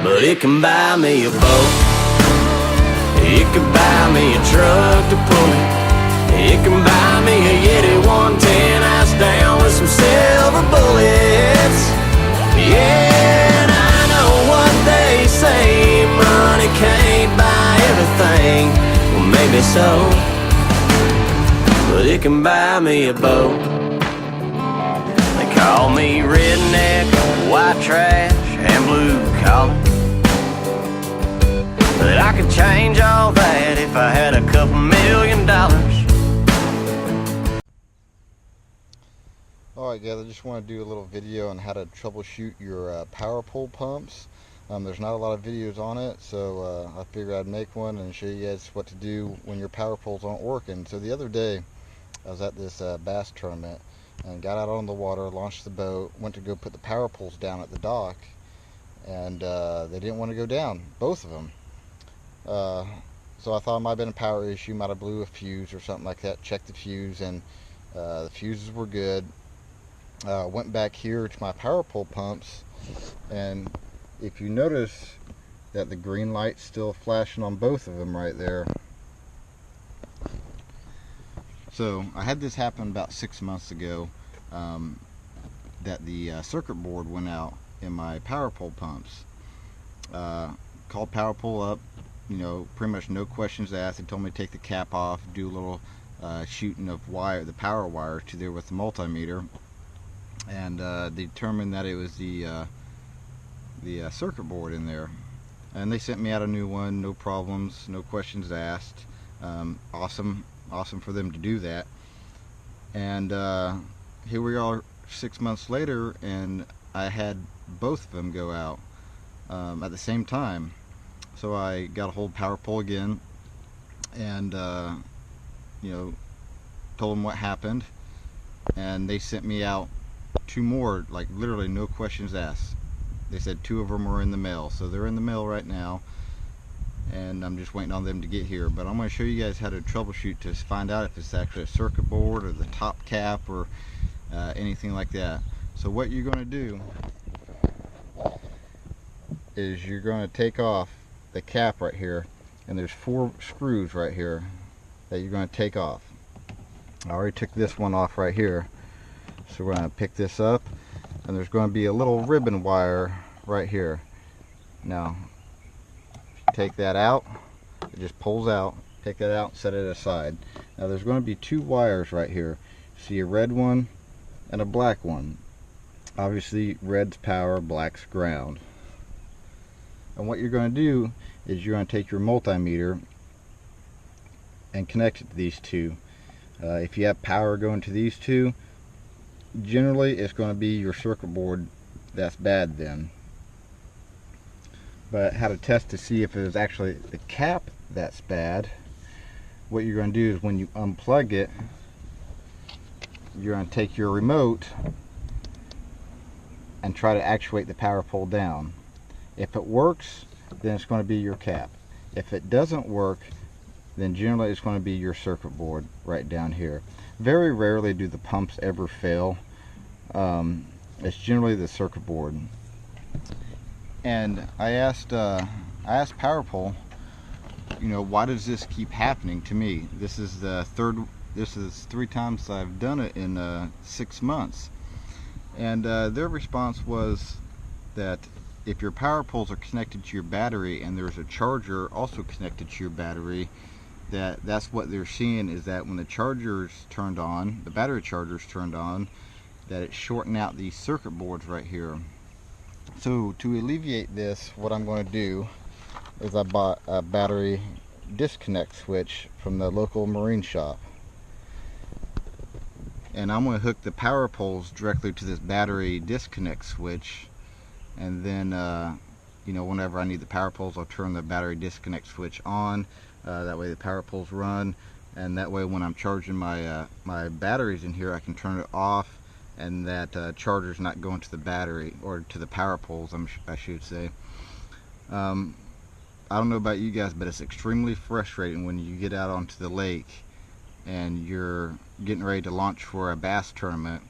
but it can buy me a boat. It can buy me a truck to pull it. It can buy me a Yeti 110 ass down with some silver bullets. Yeah, and I know what they say, money can't buy everything. Well, maybe so, but it can buy me a boat. They call me redneck, white trash, and blue collar, but I could change all that if I had a couple $1 million. Alright guys, I just want to do a little video on how to troubleshoot your power pole pumps. There's not a lot of videos on it, so I figured I'd make one and show you guys what to do when your power poles aren't working. So the other day I was at this bass tournament and got out on the water, launched the boat, went to go put the power poles down at the dock, and they didn't want to go down, both of them. So I thought it might have been a power issue, might have blew a fuse or something like that. Checked the fuse, and the fuses were good. Went back here to my power pole pumps, and if you notice that the green light's still flashing on both of them right there. So I had this happen about 6 months ago, that the circuit board went out in my power pole pumps. Called power pole up, you know, pretty much no questions asked. They told me to take the cap off, do a little shooting of wire, the power wire to there with the multimeter, and they determined that it was the circuit board in there, and they sent me out a new one, no problems, no questions asked. Awesome for them to do that. And here we are 6 months later, and I had both of them go out at the same time. So I got a hold of power pole again, and you know, told them what happened, and they sent me out 2 more, like literally no questions asked. They said 2 of them are in the mail, so they're in the mail right now, and I'm just waiting on them to get here. But I'm going to show you guys how to troubleshoot to find out if it's actually a circuit board or the top cap or anything like that. So what you're going to do is you're going to take off the cap right here, and there's 4 screws right here that you're going to take off. I already took this one off right here, so we're going to pick this up, and there's going to be a little ribbon wire right here. Now take that out, it just pulls out. Take that out, set it aside. Now there's going to be 2 wires right here. See a red one and a black one. Obviously red's power, black's ground. And what you're going to do is you're going to take your multimeter and connect it to these 2. If you have power going to these 2, generally it's going to be your circuit board that's bad then. But how to test to see if it is actually the cap that's bad, what you're going to do is when you unplug it, you're going to take your remote and try to actuate the power pole down. If it works, then it's going to be your cap. If it doesn't work, then generally it's going to be your circuit board right down here. Very rarely do the pumps ever fail. It's generally the circuit board. And I asked power pole, you know, why does this keep happening to me? This is 3 times I've done it in 6 months. And their response was that if your power poles are connected to your battery and there's a charger also connected to your battery, that's what they're seeing, is that when the charger's turned on, the battery charger's turned on, that it's shorting out these circuit boards right here. So to alleviate this, what I'm going to do is I bought a battery disconnect switch from the local marine shop, and I'm going to hook the power poles directly to this battery disconnect switch, and then you know, whenever I need the power poles, I'll turn the battery disconnect switch on. That way the power poles run, and that way when I'm charging my my batteries in here, I can turn it off, and that charger's not going to the battery, or to the power poles, I should say. I don't know about you guys, but it's extremely frustrating when you get out onto the lake and you're getting ready to launch for a bass tournament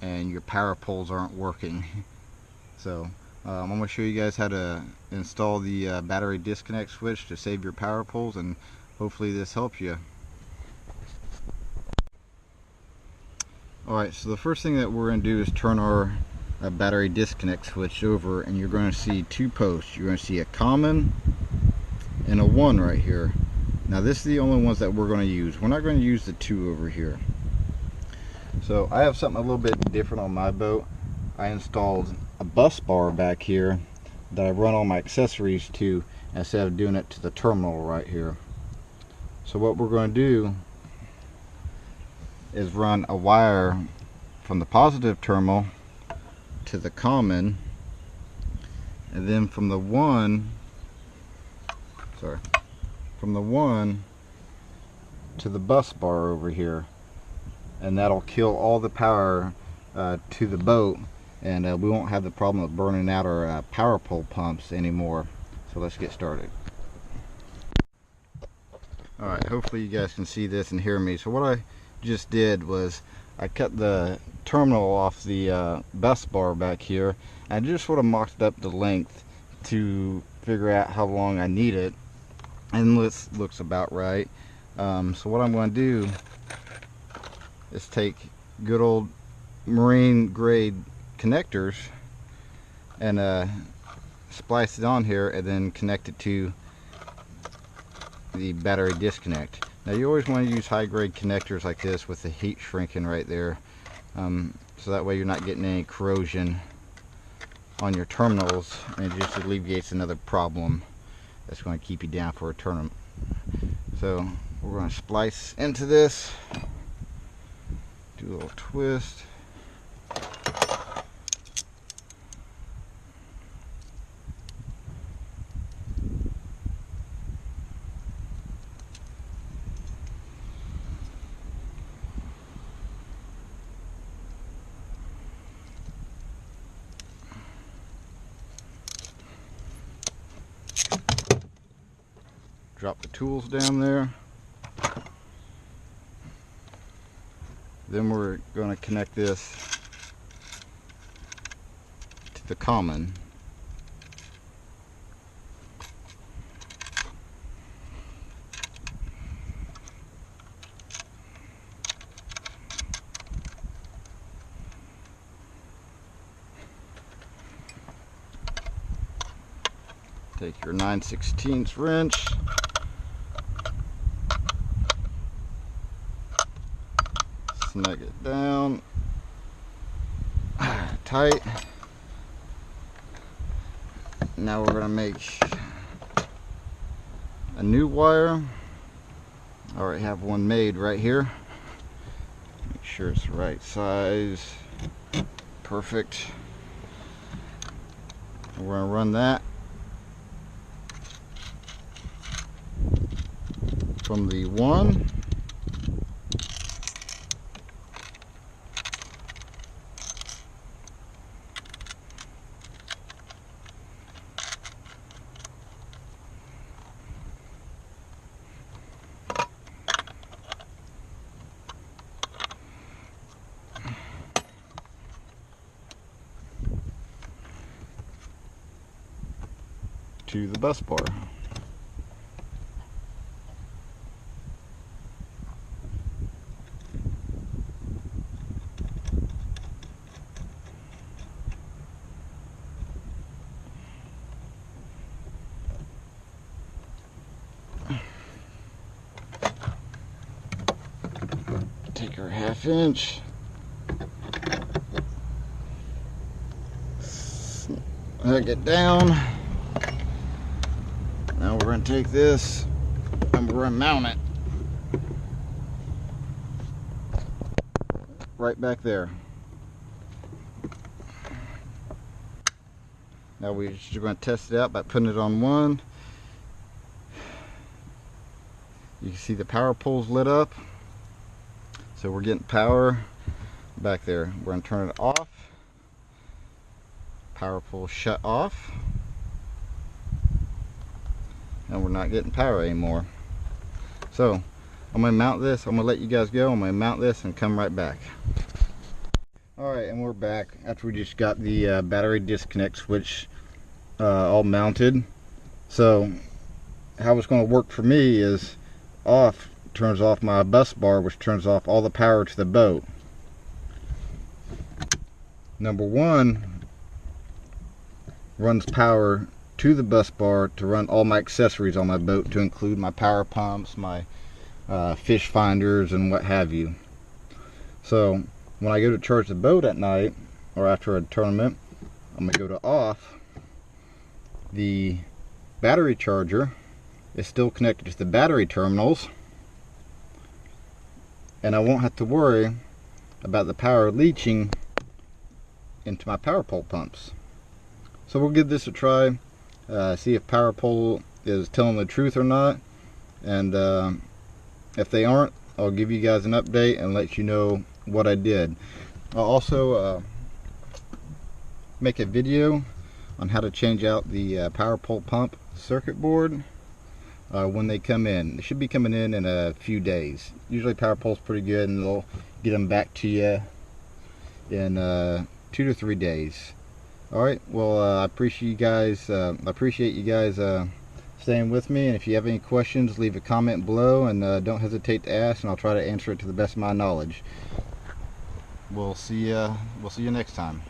and your power poles aren't working. So I'm going to show you guys how to install the battery disconnect switch to save your power poles, and hopefully this helps you. Alright, so the first thing that we're going to do is turn our battery disconnect switch over, and you're going to see two posts. You're going to see a common and a 1 right here. Now this is the only ones that we're going to use. We're not going to use the 2 over here. So I have something a little bit different on my boat. I installed a bus bar back here that I run all my accessories to instead of doing it to the terminal right here. So what we're going to do is run a wire from the positive terminal to the common, and then from the 1 to the bus bar over here, and that'll kill all the power to the boat, and we won't have the problem of burning out our power pole pumps anymore. So let's get started. Alright, hopefully you guys can see this and hear me. So what I just did was I cut the terminal off the bus bar back here, and I just sort of mocked up the length to figure out how long I need it, and this looks about right. So what I'm going to do is take good old marine grade connectors and splice it on here, and then connect it to the battery disconnect. Now you always want to use high grade connectors like this with the heat shrinking right there, so that way you're not getting any corrosion on your terminals, and it just alleviates another problem that's going to keep you down for a tournament. So we're going to splice into this, do a little twist. Drop the tools down there. Then we're going to connect this to the common. Take your 9/16 wrench, snug it down tight. Now we're going to make a new wire. I already have one made right here. Make sure it's the right size. Perfect. We're going to run that from the 1 to the bus bar. Take our 1/2 inch, snug it down. Now we're going to take this and we're going to mount it right back there. Now we're just going to test it out by putting it on 1. You can see the power pole's lit up, so we're getting power back there. We're going to turn it off. Power pole shut off, and we're not getting power anymore. So I'm going to mount this. I'm going to let you guys go. I'm going to mount this and come right back. Alright, and we're back after we just got the battery disconnect switch all mounted. So how it's going to work for me is off turns off my bus bar, which turns off all the power to the boat. Number 1 runs power to the bus bar to run all my accessories on my boat, to include my power pumps, my fish finders, and what have you. So when I go to charge the boat at night or after a tournament, I'm going to go to off. The battery charger is still connected to the battery terminals, and I won't have to worry about the power leaching into my power pole pumps. So we'll give this a try, see if power pole is telling the truth or not, and if they aren't, I'll give you guys an update and let you know what I did. I'll also make a video on how to change out the power pole pump circuit board when they come in. They should be coming in a few days. Usually power pole's pretty good, and they'll get them back to you in 2 to 3 days. Alright, well, I appreciate you guys staying with me, and if you have any questions, leave a comment below, and don't hesitate to ask, and I'll try to answer it to the best of my knowledge. We'll see you next time.